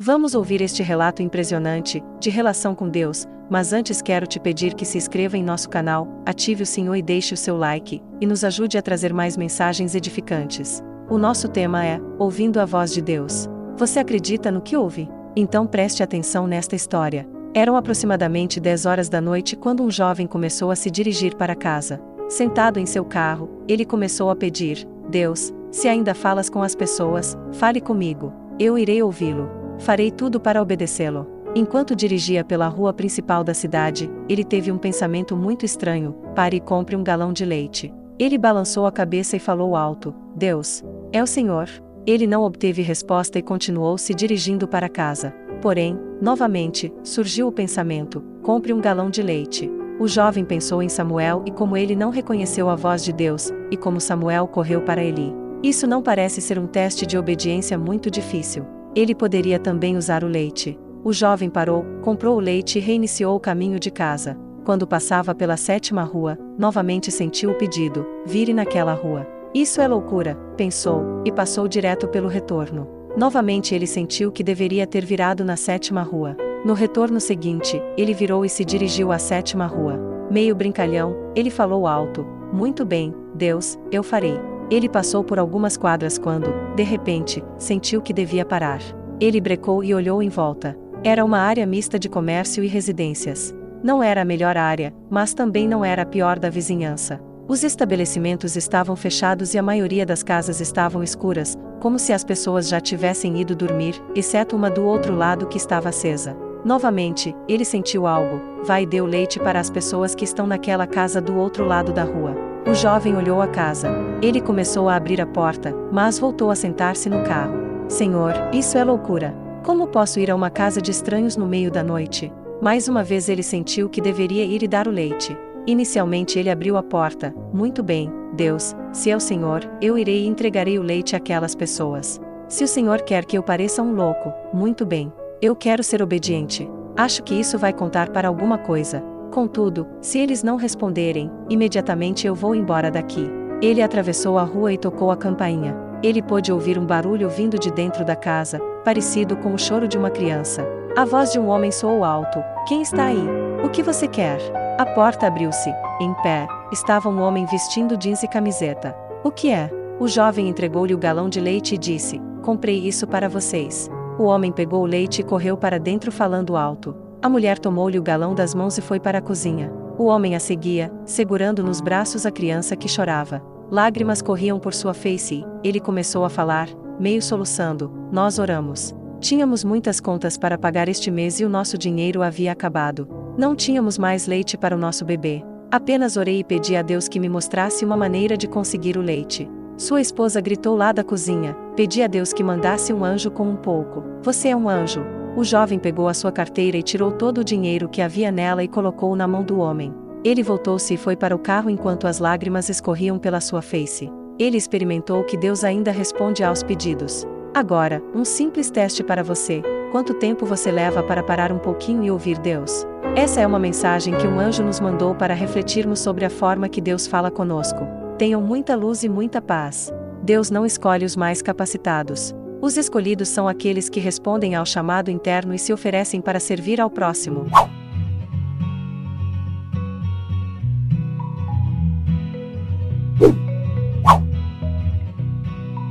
Vamos ouvir este relato impressionante, de relação com Deus, mas antes quero te pedir que se inscreva em nosso canal, ative o sininho e deixe o seu like, e nos ajude a trazer mais mensagens edificantes. O nosso tema é, Ouvindo a Voz de Deus. Você acredita no que ouve? Então preste atenção nesta história. Eram aproximadamente 10 horas da noite quando um jovem começou a se dirigir para casa. Sentado em seu carro, ele começou a pedir: Deus, se ainda falas com as pessoas, fale comigo. Eu irei ouvi-lo. Farei tudo para obedecê-lo. Enquanto dirigia pela rua principal da cidade, ele teve um pensamento muito estranho: pare e compre um galão de leite. Ele balançou a cabeça e falou alto: Deus, é o Senhor? Ele não obteve resposta e continuou se dirigindo para casa. Porém, novamente, surgiu o pensamento: compre um galão de leite. O jovem pensou em Samuel e como ele não reconheceu a voz de Deus, e como Samuel correu para Eli. Isso não parece ser um teste de obediência muito difícil. Ele poderia também usar o leite. O jovem parou, comprou o leite e reiniciou o caminho de casa. Quando passava pela 7ª rua, novamente sentiu o pedido: vire naquela rua. Isso é loucura, pensou, e passou direto pelo retorno. Novamente ele sentiu que deveria ter virado na 7ª rua. No retorno seguinte, ele virou e se dirigiu à 7ª rua. Meio brincalhão, ele falou alto: muito bem, Deus, eu farei. Ele passou por algumas quadras quando, de repente, sentiu que devia parar. Ele brecou e olhou em volta. Era uma área mista de comércio e residências. Não era a melhor área, mas também não era a pior da vizinhança. Os estabelecimentos estavam fechados e a maioria das casas estavam escuras, como se as pessoas já tivessem ido dormir, exceto uma do outro lado que estava acesa. Novamente, ele sentiu algo: vai e dê o leite para as pessoas que estão naquela casa do outro lado da rua. O jovem olhou a casa. Ele começou a abrir a porta, mas voltou a sentar-se no carro. Senhor, isso é loucura. Como posso ir a uma casa de estranhos no meio da noite? Mais uma vez ele sentiu que deveria ir e dar o leite. Inicialmente ele abriu a porta. Muito bem, Deus, se é o Senhor, eu irei e entregarei o leite àquelas pessoas. Se o Senhor quer que eu pareça um louco, muito bem. Eu quero ser obediente. Acho que isso vai contar para alguma coisa. Contudo, se eles não responderem, imediatamente eu vou embora daqui. Ele atravessou a rua e tocou a campainha. Ele pôde ouvir um barulho vindo de dentro da casa, parecido com o choro de uma criança. A voz de um homem soou alto: quem está aí? O que você quer? A porta abriu-se. Em pé, estava um homem vestindo jeans e camiseta. O que é? O jovem entregou-lhe o galão de leite e disse: comprei isso para vocês. O homem pegou o leite e correu para dentro falando alto. A mulher tomou-lhe o galão das mãos e foi para a cozinha. O homem a seguia, segurando nos braços a criança que chorava. Lágrimas corriam por sua face e ele começou a falar, meio soluçando: nós oramos. Tínhamos muitas contas para pagar este mês e o nosso dinheiro havia acabado. Não tínhamos mais leite para o nosso bebê. Apenas orei e pedi a Deus que me mostrasse uma maneira de conseguir o leite. Sua esposa gritou lá da cozinha: pedi a Deus que mandasse um anjo com um pouco. Você é um anjo. O jovem pegou a sua carteira e tirou todo o dinheiro que havia nela e colocou na mão do homem. Ele voltou-se e foi para o carro enquanto as lágrimas escorriam pela sua face. Ele experimentou que Deus ainda responde aos pedidos. Agora, um simples teste para você: quanto tempo você leva para parar um pouquinho e ouvir Deus? Essa é uma mensagem que um anjo nos mandou para refletirmos sobre a forma que Deus fala conosco. Tenham muita luz e muita paz. Deus não escolhe os mais capacitados. Os escolhidos são aqueles que respondem ao chamado interno e se oferecem para servir ao próximo.